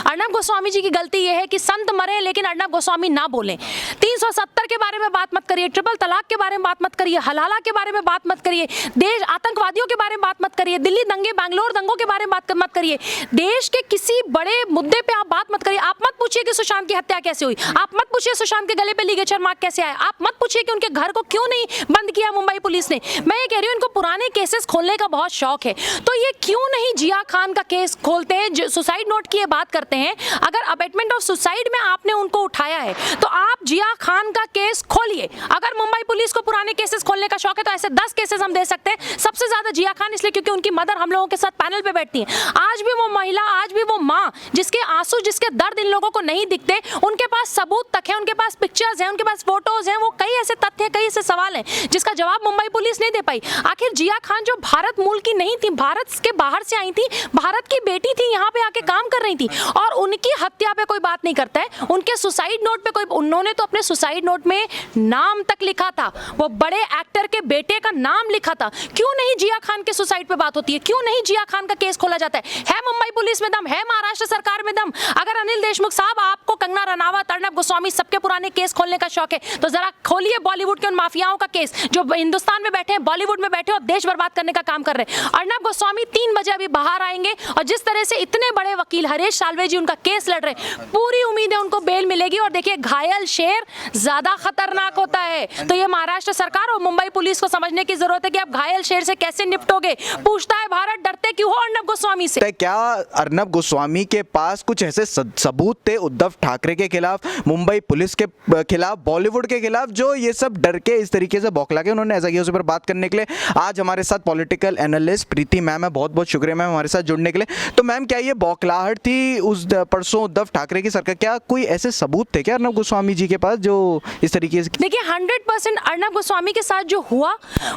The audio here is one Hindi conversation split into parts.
अर्नब गोस्वामी जी की गलती यह है कि संत मरे लेकिन अर्नब गोस्वामी ना बोलें। 370 के बारे में बात मत करिए, ट्रिपल तलाक के बारे में बात मत करिए, हलाला के बारे में बात मत करिए, देश आतंकवादियों के बारे में बात मत करिए, दिल्ली दंगे बैंगलोर दंगों के बारे में बात मत करिए, देश के किसी बड़े मुद्दे पे आप बात मत करिए। आप मत पूछिए कि सुशांत की हत्या कैसे हुई, आप मत पूछिए सुशांत के गले पे लिगेचर मार्क कैसे आया, आप मत पूछिए कि उनके घर को क्यों नहीं बंद किया मुंबई पुलिस ने। मैं ये कह रही हूँ इनको पुराने केसेस खोलने का बहुत शौक है, तो ये क्यों नहीं जिया खान का केस खोलते हैं, जो सुसाइड नोट की ये बात करते हैं। अगर अबेटमेंट ऑफ सुसाइड में आपने उनको उठाया है तो आप जिया खान का केस खोलिए। अगर मुंबई पुलिस को पुराने केसेस खोलने का शौक है तो ऐसे 10 केसेस हम दे सकते हैं। सबसे ज्यादा जिया खान इसलिए क्योंकि उनकी मदर हम लोगों के साथ पैनल पे बैठती है। आज भी वो महिला, आज भी वो माँ जिसके आंसू, जिसके दर्द इन लोगों को नहीं दिखते, उनके पास सबूत तक है, उनके पास पिक्चर्स हैं, उनके पास फोटोज हैं, वो कई ऐसे तथ्य हैं, कई ऐसे सवाल हैं जिसका जवाब मुंबई पुलिस नहीं दे पाई। आखिर जिया खान जो भारत मूल की नहीं थी, भारत के बाहर से आई थी, भारत की बेटी थी, यहाँ पे आके काम कर रही थी और उनकी हत्या पे कोई बात नहीं करता है। उनके सुसाइड नोट पे कोई, उन्होंने तो अपने सुसाइड नोट में नाम तक लिखा था, वो बड़े एक्टर के बेटे का नाम लिखा था। क्यों नहीं जिया खान के सुसाइड पे बात होती है, क्यों नहीं जिया खान का केस खोला जाता है मुंबई पुलिस में दम है, महाराष्ट्र सरकार में दम। अगर अनिल देशमुख साहब आपको कंगना रनावत, अर्नब गोस्वामी सबके पुराने केस खोलने का शौक है तो जरा खोलिए बॉलीवुड के उन माफियाओं का केस जो हिंदुस्तान में बैठे हैं, बॉलीवुड में बैठे और देश बर्बाद करने का काम कर रहे हैं। अर्नब गोस्वामी 3 बजे अभी बाहर आएंगे और जिस तरह से इतने बड़े वकील हरीश साल्वे जी उनका केस लड़ रहे हैं, पूरी उम्मीद है उनको बेल मिलेगी। और देखिए घायल शेर ज्यादा खतरनाक होता है, तो ये महाराष्ट्र सरकार और मुंबई पुलिस को समझने की जरूरत है कि आप घायल शेर से कैसे निपटोगे। पूछता है भारत डरते क्यों हो अर्नब गोस्वामी से? क्या अर्नब गोस्वामी के पास कुछ ऐसे सबूत थे उद्धव ठाकरे के खिलाफ, मुंबई पुलिस के खिलाफ, बॉलीवुड के खिलाफ, जो ये सब डर के इस तरीके से बौखला के उन्होंने ऐसा किया? उस पर बात करने के लिए आज हमारे साथ पॉलिटिकल एनालिस्ट प्रीति मैम है। बहुत बहुत शुक्रिया मैम हमारे साथ जुड़ने के लिए। तो मैम क्या ये बौखलाहट थी उस परसों उद्धव ठाकरे की सरकार, क्या कोई ऐसे सबूत थे क्या अर्नब गोस्वामी जी के पास जो इस तरीके से? देखिए 100% अर्नब गोस्वामी के साथ जो हुआ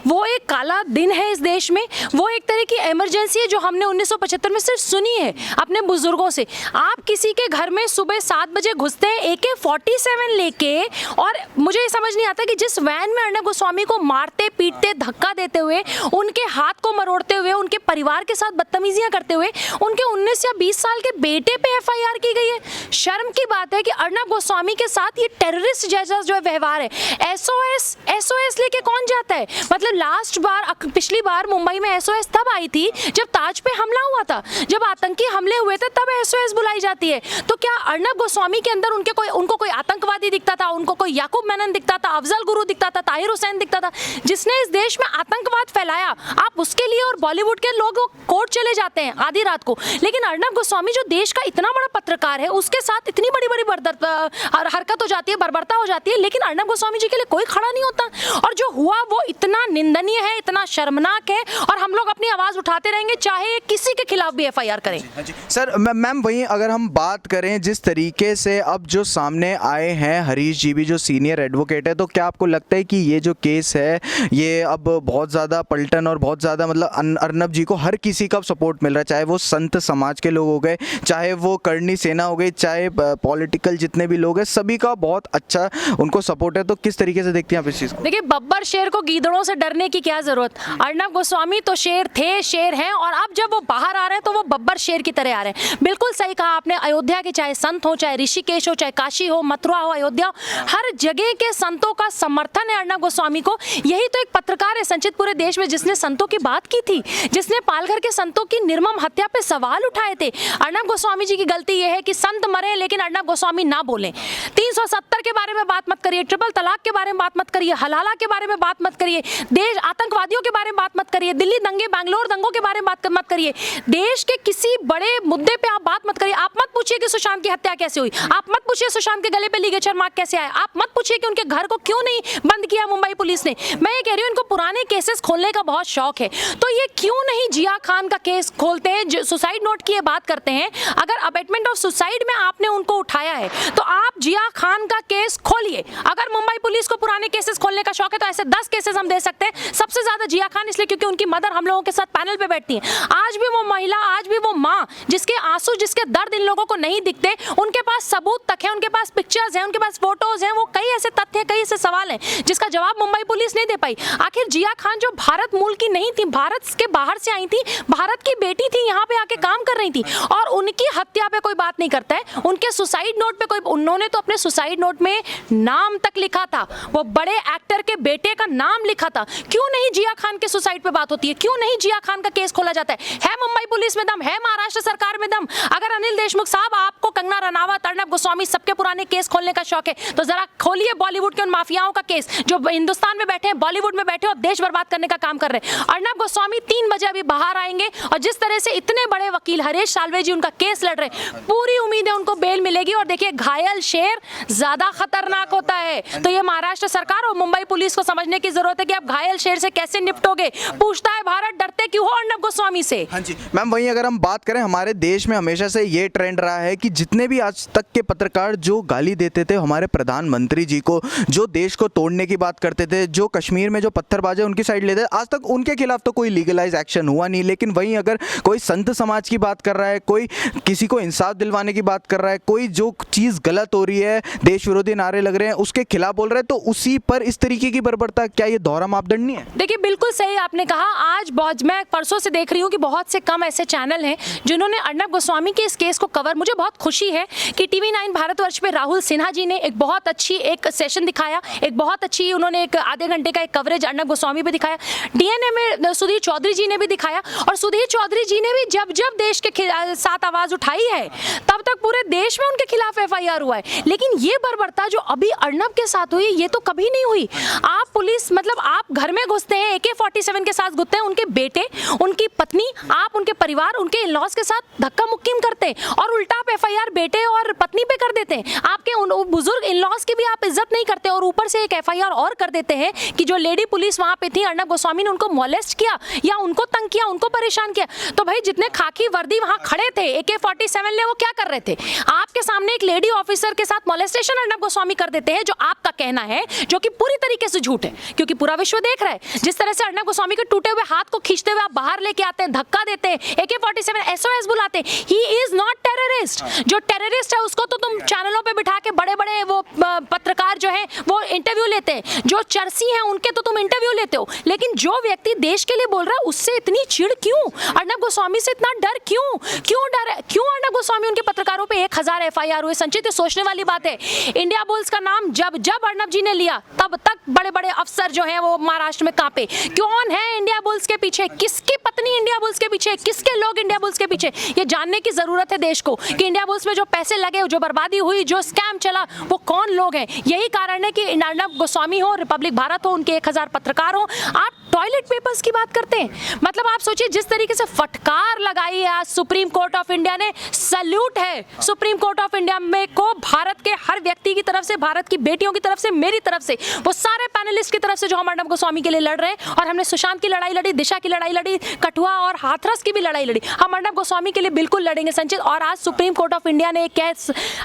वो एक काला दिन है इस देश में, वो एक तरह की इमरजेंसी है जो हमने 1975 में सिर्फ सुनी है अपने बुजुर्गों से। आप किसी के घर में सुबह 7 बजे घुसते हैं AK-47 लेके, और मुझे ये समझ नहीं आता कि जिस वैन में अर्नब गोस्वामी को मारते पीटते धक्का देते हुए, उनके हाथ को मरोड़ते हुए, उनके परिवार के साथ बदतमीजियां करते हुए उनके 19 या 20 साल के बेटे पे FIR की गई है। शर्म की बात है कि अर्नब गोस्वामी के साथ ये टेररिस्ट जैसा जो व्यवहार है। SOS लेके कौन जाता है? मतलब लास्ट बार, पिछली बार मुंबई में SOS तब आई थी जब ताज पे हमला हुआ था, जब आतंकी हमले हुए थे तब SOS बुलाई जाती है। तो क्या अर्नब गोस्वामी के अंदर उनको कोई आतंकवादी दिखता था, उनको कोई याकूब मेनन दिखता था, अफजल गुरु दिखता था, ताहिर हुसैन दिखता था, जिसने इस देश में आतंकवाद फैलाया? आप उसके लिए और बॉलीवुड के लोग कोर्ट चले जाते हैं आधी रात को, लेकिन अर्नब गोस्वामी जो देश का इतना बड़ा पत्रकार है उसके साथ इतनी बड़ी बड़ी हरकत हो जाती है, बर्बरता हो जाती है, लेकिन अर्नब गोस्वामी जी के लिए कोई खड़ा नहीं होता। और जो हुआ वो इतना निंदनीय है, इतना शर्मनाक है, और हम लोग अपनी आवाज उठाते रहेंगे चाहे किसी के खिलाफ भी FIR करें। सर मैम वहीं अगर हम बात करें जिस तरीके से अब जो सामने आए हैं हरीश जी भी जो सीनियर एडवोकेट है, तो क्या आपको लगता है कि ये जो केस है ये अब बहुत ज़्यादा पलटन और बहुत ज़्यादा मतलब अर्नब जी को हर किसी का सपोर्ट मिल रहा है, चाहे वो संत समाज के लोग हो गए, चाहे वो करनी सेना हो गई, चाहे पॉलिटिकल जितने भी लोग हैं, सभी का बहुत अच्छा उनको सपोर्ट है। तो किस तरीके से देखते हैं आप इस चीज़ को? देखिए बब्बर शेर को गीदड़ों से डरने की क्या जरूरत? अर्नब गोस्वामी तो शेर थे, शेर हैं, और अब जब वो बाहर आ रहे हैं तो वो बब्बर शेर की तरह आ रहे हैं। बिल्कुल सही कहा आपने। अयोध्या के चाहे संत हो, चाहे ऋषिकेश हो, चाहे काशी हो, मथुरा हो, अयोध्या, हर जगह के संतों का समर्थन है अर्नब गोस्वामी को। यही तो एक पत्रकार है संचित पूरे देश में जिसने संतों की बात की थी, जिसने पालघर के संतों की निर्मम हत्या पे सवाल उठाए थे। अर्नब गोस्वामी जी की गलती यह है कि संत मरे लेकिन अर्नब गोस्वामी ना बोलें। 370 के बारे में बात मत करिए, ट्रिपल तलाक के बारे में बात मत करिए, हलाला के बारे में बात मत करिए, देश आतंकवादियों के बारे में बात मत करिए, दिल्ली दंगे बैंगलोर दंगों के बारे में बात मत करिए, देश के किसी बड़े मुद्दे पे आप बात मत करिए। आप मत पूछिए कि सुशांत की हत्या कैसे हुई, आप मत पूछिए सुशांत के गले पे लिगेचर मार्क कैसे आया, आप मत पूछिए कि उनके घर को क्यों नहीं बंद किया मुंबई पुलिस ने। मैं ये कह रही हूँ इनको पुराने केसेस खोलने का बहुत शौक है, तो ये क्यों नहीं जिया खान का केस खोलते हैं, सुसाइड नोट की ये बात करते हैं। अगर अबेटमेंट ऑफ सुसाइड में आपने उनको उठाया है तो आप जिया खान का केस खोलिए। अगर मुंबई पुलिस को पुराने केसेस खोलने का शौक है तो ऐसे 10 केसेस हम दे सकते हैं। सबसे ज्यादा जिया खान इसलिए क्योंकि उनकी मदर हम लोगों के साथ पैनल पे बैठती है। आज भी वो महिला, आज भी वो माँ जिसके आंसू, जिसके दर्द इन लोगों को नहीं दिखते, उनके पास सबूत तक है, उनके पास पिक्चर्स हैं, उनके पास फोटोज हैं, वो कई ऐसे तथ्य, कई ऐसे सवाल हैं जिसका जवाब मुंबई पुलिस नहीं दे पाई। आखिर जिया खान जो भारत मूल की नहीं थी, भारत के बाहर से आई थी, भारत की बेटी थी, यहाँ पे आके काम कर रही थी और उनकी हत्या पे कोई बात नहीं करता है। उनके सुसाइड नोट पे कोई, उन्होंने तो अपने सुसाइड नोट में नाम तक लिखा था, वो बड़े एक्टर के बेटे का नाम लिखा था। क्यों नहीं जिया खान के सुसाइड पे बात होती है? क्यों नहीं जिया खान का केस खोला जाता है मुंबई पुलिस में दम है, महाराष्ट्र सरकार में दम। अगर अनिल देशमुख साहब, आपको कंगना रनावत, अर्नब गोस्वामी, सबके पुराने केस खोलने का शौक है तो जरा खोलिए बॉलीवुड के उन माफियाओं का केस जो हिंदुस्तान में बैठे हैं, बॉलीवुड में बैठे और देश बर्बाद करने का काम कर रहे हैं। अर्नब गोस्वामी 3 बजे अभी बाहर आएंगे और जिस तरह से इतने बड़े वकील हरीश साल्वे जी उनका केस लड़ रहे हैं, पूरी उम्मीद है उनको बेल मिलेगी। और देखिए, घायल शेर ज्यादा खतरनाक होता है, तो ये महाराष्ट्र सरकार और मुंबई पुलिस को समझने की जरूरत है कि आप घायल शेर से कैसे निपटोगे। पूछता है भारत, डरते क्यों हो अर्नब गोस्वामी से? हाँ जी मैम, वहीं अगर हम बात करें, हमारे देश में हमेशा से ये ट्रेंड रहा है कि जितने भी आज तक के पत्रकार जो गाली देते थे हमारे प्रधानमंत्री जी को, जो देश को तोड़ने की बात करते थे, जो कश्मीर में जो पत्थरबाजी उनकी साइड लेते, आज तक उनके खिलाफ तो कोई लीगलाइज एक्शन हुआ नहीं। लेकिन वहीं अगर कोई संत समाज की बात कर रहा है, कोई किसी को इंसाफ दिलवाने की बात कर रहा है, कोई जो चीज़ गलत हो रही है, देश विरोधी नारे लग रहे हैं, उसके खिलाफ बोल रहे हैं, तो उसी पर इस तरीके की बर्बरता, क्या ये दोहरा मापदंड नहीं है? देखिए, बिल्कुल सही आपने कहा। आज मैं परसों से देख रही हूँ कि बहुत से कम ऐसे चैनल हैं जिन्होंने अर्नब गोस्वामी के इस केस को कवर, मुझे बहुत खुशी है कि TV9 भारतवर्ष पे राहुल सिन्हा जी ने एक बहुत अच्छी एक सेशन दिखाया, एक बहुत अच्छी उन्होंने एक आधे घंटे का एक कवरेज अर्नब गोस्वामी पे दिखाया। DNA में सुधीर चौधरी जी ने भी दिखाया और सुधीर चौधरी जी ने भी जब जब देश के साथ आवाज उठाई है तब तक पूरे देश में उनके खिलाफ FIR हुआ है। लेकिन ये बर्बरता जो अभी अर्नब के साथ हुई, ये तो कभी नहीं हुई। आप पुलिस, मतलब आप घर में घुसते हैं, AK-47 के साथ घुसते हैं, उनके बेटे, उनकी पत्नी, आप उनके परिवार, उनके इन-लॉज के साथ धक्का मुक्कीम करते हैं और उल्टा आप FIR बेटे और पत्नी पे कर देते हैं। आपके उन बुजुर्ग इन-लॉज की भी आप इज्जत नहीं करते और ऊपर से एक FIR और कर देते हैं कि जो लेडी पुलिस वहां पे थी, अर्नब गोस्वामी ने उनको मोलेस्ट किया या उनको तंग किया, उनको परेशान किया। तो भाई, जितने खाकी वर्दी वहां खड़े थे AK-47 ले, वो क्या कर रहे थे? आपके सामने एक लेडी ऑफिसर के साथ मोलेस्टेशन अर्नब गोस्वामी कर देते हैं, जो आपका कहना है, जो कि पूरी तरीके से झूठ है, क्योंकि पूरा विश्व देख रहा है जिस तरह से अर्नब गोस्वामी के टूटे हुए हाथ को खींचते हुए आप बाहर लेके आते हैं, धक्का देते हैं, AK-47 SOS बुलाते हैं। He is not terrorist. जो टेररिस्ट है उसको तो तुम चैनलों पे बिठा के बड़े बड़े वो पत्रकार जो है वो इंटरव्यू लेते हैं, जो चर्सी हैं उनके तो तुम इंटरव्यू लेते हो। लेकिन जो व्यक्ति देश के लिए बोल रहा है उससे इतनी चिढ़ क्यों? अर्नब गोस्वामी से इतना डर क्यों? क्यों अर्नब गोस्वामी, उनके पत्रकारों पे 1000 FIR हुए? संचित, ये सोचने वाली बात है। इंडिया बुल्स का नाम जब अर्नब जी ने लिया तब तक बड़े बड़े अफसर जो हैं वो महाराष्ट्र में कांपे। कौन है इंडिया बुल्स के पीछे? किसकी पत्नी इंडिया बुल्स के पीछे? किसके लोग इंडिया बुल्स के पीछे? ये जानने की जरूरत है देश को कि इंडिया बुल्स में जो पैसे लगे, जो बर्बादी हुई, जो स्कैम चला, वो कौन लोग हैं। यही कारण है कि अर्नब गोस्वामी हो, रिपब्लिक भारत हो, उनके 1000 पत्रकार हो, आप टॉयलेट पेपर्स की बात करते हैं। मतलब आप सोचिए, जिस तरीके से फटकार लगाई है आज सुप्रीम कोर्ट ऑफ इंडिया ने, सल्यूट है सुप्रीम कोर्ट ऑफ इंडिया में को, भारत के हर व्यक्ति की तरफ से, भारत की बेटियों की तरफ से, मेरी तरफ से, वो सारे पैनलिस्ट की तरफ से जो हम अर्नब गोस्वामी के लिए लड़ रहे हैं। और हमने सुशांत की लड़ाई लड़ी, दिशा की लड़ाई लड़ी, कठुआ और हाथरस की भी लड़ाई लड़ी, हम अर्नब गोस्वामी के लिए बिल्कुल लड़ेंगे संचित। और आज सुप्रीम कोर्ट ऑफ इंडिया ने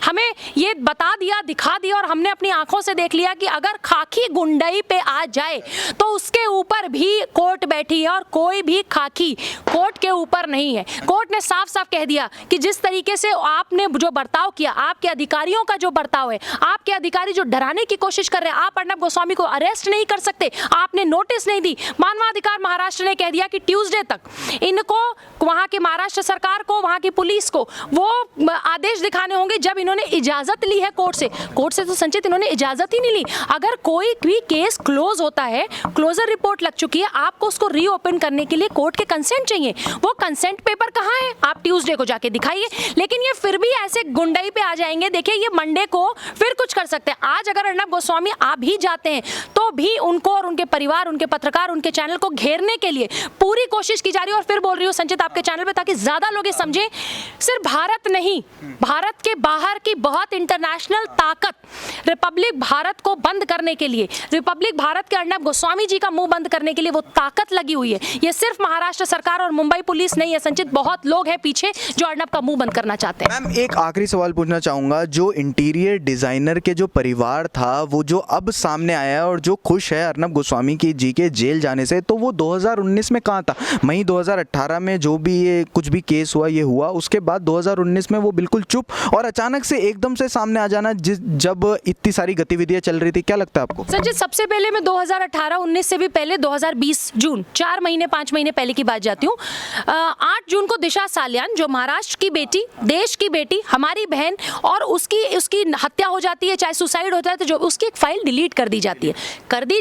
हमें ये बता दिया, दिखा दिया और हमने अपनी आंखों से देख लिया कि अगर खाकी गुंडई पे आ जाए तो उसके ऊपर भी कोर्ट बैठी है और कोई भी खाकी कोर्ट के ऊपर नहीं है। कोर्ट ने साफ साफ कह दिया कि जिस तरीके से आपने जो बर्ताव किया, आपके अधिकारियों का जो बर्ताव है, आपके अधिकारी जो डराने की कोशिश कर रहे हैं, आप अर्नब गोस्वामी को अरेस्ट नहीं कर सकते, आपने नोटिस नहीं दी। मानवाधिकार महाराष्ट्र ने कह दिया कि ट्यूसडे तक इनको, वहां के महाराष्ट्र सरकार को, वहां की पुलिस को वो आदेश दिखाने होंगे जब इन्होंने इजाजत ली है कोर्ट से। कोर्ट से तो संचित इन्होंने इजाजत ही नहीं ली। अगर कोई भी केस क्लोज होता है, क्लोजर रिपोर्ट लग चुकी है, आपको उसको रीओपन करने के लिए कोर्ट के कंसेंट चाहिए। वो कंसेंट पेपर कहाँ है? आप ट्यूसडे को जाके दिखाइए। लेकिन ये फिर भी ऐसे गुंडई पे आ जाएंगे। देखिए, ये मंडे को फिर कुछ कर सकते हैं। आज अगर अर्नब गोस्वामी आ भी जाते हैं तो भी उनको और उनके परिवार, उनके पत्रकार, उनके चैनल को घेरने के लिए पूरी कोशिश की जा रही है। और फिर बोल रही हूँ संचित आपके चैनल पे, ताकि ज्यादा लोग ये समझें, सिर्फ भारत नहीं, भारत के बाहर की बहुत इंटरनेशनल ताकत रिपब्लिक भारत को बंद करने के लिए, रिपब्लिक भारत के अर्नब गोस्वामी जी का मुंह बंद करने के लिए वो ताकत लगी हुई है। ये सिर्फ महाराष्ट्र सरकार और मुंबई पुलिस नहीं है संचित, बहुत लोग हैं पीछे जो अर्नब का मुंह बंद करना चाहते हैं। मैम, एक आखिरी सवाल सवाल पूछना चाहूँगा, जो इंटीरियर डिज़ाइनर के जो परिवार था वो जो अब सामने आया है और जो खुश है अर्नब गोस्वामी की जी के जेल जाने से, तो वो 2019 में कहाँ था? मई 2018 में जो भी ये कुछ भी केस हुआ ये हुआ, उसके बाद 2019 में वो बिल्कुल चुप और अचानक से एकदम से सामने आ जाना जब इतनी सारी गतिविधियाँ चल रही थी। क्या लगता है आपको? संजीत, सबसे पहले मैं 2018-19 से भी पहले 2020 जून 4 महीने 5 महीने पहले की बात जाती हूँ। 8 जून को दिशा सालियान, जो महाराष्ट्र की बेटी, देश की बेटी, हमारी बहन, और उसकी हत्या हो जाती है, चाहे सुसाइड होता है, तो जो उसकी एक फाइल डिलीट कर दी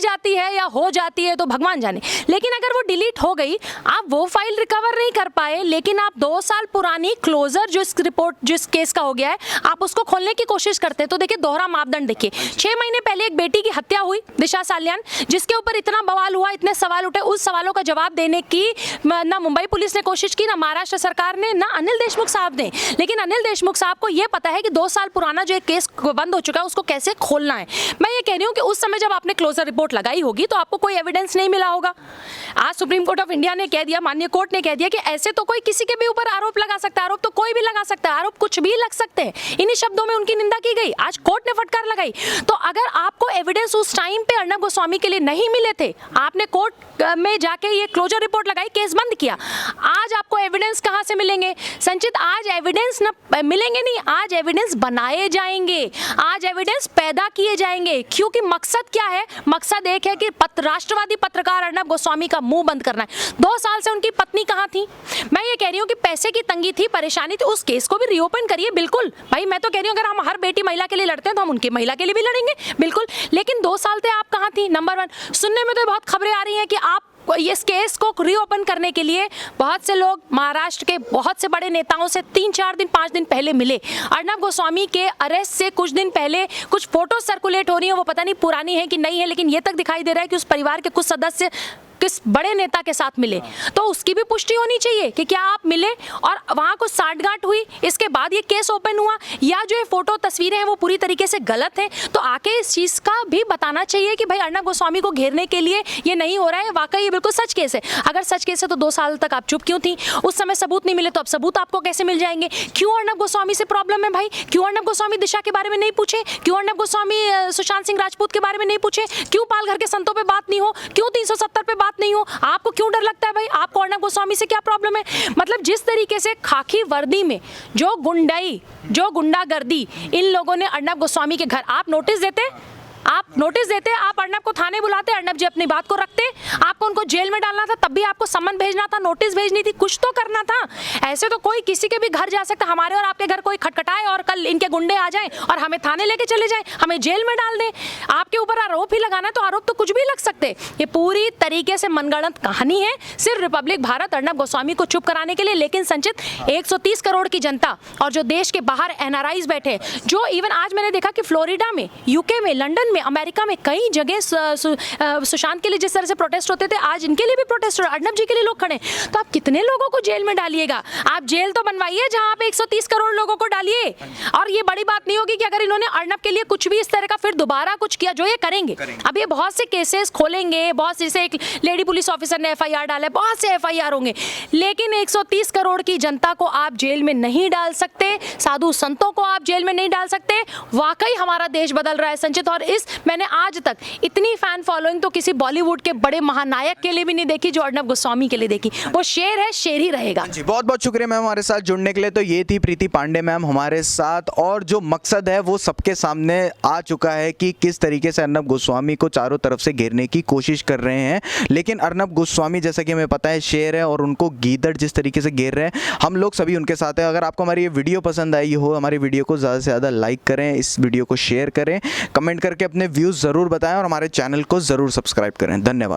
जाती है या हो जाती है तो भगवान जाने, लेकिन अगर वो डिलीट हो गई, आप वो फाइल रिकवर नहीं कर पाए, लेकिन आप 2 साल पुरानी क्लोजर जो इस रिपोर्ट जिस केस का हो गया है, आप उसको खोलने की कोशिश करते हैं। तो देखिए, दोहरा मापदंड देखिए। 6 महीने पहले एक बेटी की हत्या हुई, दिशा सालियान, जिसके ऊपर इतना बवाल हुआ, इतने सवाल उठे, उस सवालों का जवाब देने की ना मुंबई पुलिस ने कोशिश की, ना महाराष्ट्र सरकार ने, ना अनिल देशमुख साहब ने। लेकिन अनिल देशमुख साहब को यह पता है कि 2 साल पुराना जो एक केस बंद हो चुका है उसको कैसे खोलना है। मैं ये कह रही हूँ कि उस समय जब आपने क्लोजर रिपोर्ट लगाई होगी तो आपको कोई एविडेंस नहीं मिला होगा। आज सुप्रीम कोर्ट ऑफ इंडिया ने कह दिया, माननीय कोर्ट ने कह दिया कि ऐसे तो कोई किसी के भी ऊपर आरोप लगा सकता है, आरोप तो कोई भी लगा सकता है, आरोप कुछ भी लग सकते हैं। इन्हीं शब्दों में उनकी निंदा की गई, आज कोर्ट ने फटकार लगाई। तो अगर आपको एविडेंस उस टाइम पे अर्नब गोस्वामी के लिए नहीं मिले थे, आपने कोर्ट में जाके ये क्लोजर रिपोर्ट लगाई, केस बंद किया, आज आपको एविडेंस कहां से मिलेंगे? संचित, आज एविडेंस न मिलेंगे नहीं, आज एविडेंस बनाए जाएंगे, आज एविडेंस पैदा किए जाएंगे। क्योंकि मकसद क्या है? मकसद एक है कि राष्ट्रवादी पत्रकार अर्नब गोस्वामी का मुंह बंद करना है। 2 साल से उनकी पत्नी कहां थी? मैं ये कह रही हूं कि पैसे की तंगी थी, परेशानी थी, उस केस को भी रीओपन करिए। बिल्कुल भाई, मैं तो कह रही हूं अगर हम हर बेटी महिला के लिए लड़ते हैं तो हम उनकी महिला के लिए भी लड़ेंगे, बिल्कुल। लेकिन 2 साल से आप कहां थी? नंबर 1, सुनने में तो बहुत खबरें आ रही हैं कि आप इस केस को रीओपन करने के लिए बहुत से लोग महाराष्ट्र के बहुत से बड़े नेताओं से 3-4 दिन 5 दिन पहले मिले। अर्नब गोस्वामी के अरेस्ट से कुछ दिन पहले कुछ फोटो सर्कुलेट हो रही है, वो पता नहीं पुरानी है कि नहीं है, लेकिन ये तक दिखाई दे रहा है कि उस परिवार के कुछ सदस्य किस बड़े नेता के साथ मिले। तो उसकी भी पुष्टि होनी चाहिए कि क्या आप मिले और वहां कुछ साठगांठ हुई, इसके बाद ये केस ओपन हुआ, या जो ये फोटो तस्वीरें हैं वो पूरी तरीके से गलत हैं। तो आके इस चीज का भी बताना चाहिए कि भाई अर्नब गोस्वामी को घेरने के लिए ये नहीं हो रहा है, वाकई ये बिल्कुल सच केस है। अगर सच केस है तो 2 साल तक आप चुप क्यों थी? उस समय सबूत नहीं मिले तो अब सबूत आपको कैसे मिल जाएंगे? क्यों अर्नब गोस्वामी से प्रॉब्लम है भाई? क्यों अर्नब गोस्वामी दिशा के बारे में नहीं पूछे? क्यों अर्नब गोस्वामी सुशांत सिंह राजपूत के बारे में नहीं पूछे? क्यों पालघर के संतों पे बात नहीं हो? क्यों 370 पे बात नहीं हो? आपको क्यों डर लगता है भाई? आपको अर्नब गोस्वामी से क्या प्रॉब्लम है? मतलब जिस तरीके से खाकी वर्दी में जो गुंडागर्दी इन लोगों ने अर्नब गोस्वामी के घर, आप नोटिस देते, आप अर्नब को थाने बुलाते, अर्नब जी अपनी बात को रखते, आपको उनको जेल में डालना था, तब भी आपको सम्मन भेजना था, नोटिस भेजनी थी, कुछ तो करना था। ऐसे तो कोई किसी के भी घर जा सकता, हमारे और आपके घर कोई खटखटाए और कल इनके गुंडे आ जाएं और हमें थाने लेके चले जाएं, हमें जेल में डाल दें। आपके ऊपर आरोप ही लगाना है तो आरोप तो कुछ भी लग सकते। ये पूरी तरीके से मनगढ़ंत कहानी है, सिर्फ रिपब्लिक भारत अर्नब गोस्वामी को चुप कराने के लिए। लेकिन संचित, 130 करोड़ की जनता और जो देश के बाहर एनआरआईज बैठे, जो इवन आज मैंने देखा कि फ्लोरिडा में, यूके में, लंदन में, अमेरिका में कई जगह सुशांत के लिए जिस तरह से प्रोटेस्ट होते थे, आज इनके लिए भी प्रोटेस्ट हो रहा है, अर्नब जी के लिए लोग खड़े। तो आप कितने लोगों को जेल में डालिएगा? आप जेल तो बनवाइए जहां आप 130 करोड़ लोगों को डालिए। और ये बड़ी बात नहीं होगी कि अगर इन्होंने अर्नब के लिए कुछ भी इस तरह का फिर दोबारा कुछ किया, जो ये करेंगे। अब ये बहुत से केसेस खोलेंगे, बहुत से, एक लेडी पुलिस ऑफिसर ने एफआईआर डाला है, बहुत से एफआईआर होंगे, लेकिन 130 करोड़ की जनता को आप जेल में नहीं डाल सकते, साधु संतों को आप जेल में नहीं डाल सकते। वाकई हमारा देश बदल रहा है संचित, और मैंने आज तक इतनी फैन फॉलोइंग तो किसी बॉलीवुड के बड़े महानायक के लिए भी नहीं देखी जो अर्नब गोस्वामी के लिए देखी। वो शेर है, शेर ही रहेगा। जी, बहुत बहुत शुक्रिया मैम हमारे साथ जुड़ने के लिए। तो ये थी प्रीति पांडे मैम हमारे साथ, और जो मकसद है वो सबके सामने आ चुका है कि किस तरीके से अर्नब गोस्वामी को चारों तरफ से घेरने की कोशिश कर रहे हैं। लेकिन अर्नब गोस्वामी, जैसा कि हमें पता है, शेर है और उनको गीदड़ जिस तरीके से घेर रहे हैं, हम लोग सभी उनके साथ हैं। अगर आपको हमारी ये वीडियो पसंद आई हो, हमारी वीडियो को ज़्यादा से ज़्यादा लाइक करें, इस वीडियो को शेयर करें, कमेंट करके अपने व्यूज़ ज़रूर बताएं और हमारे चैनल को ज़रूर सब्सक्राइब करें। धन्यवाद।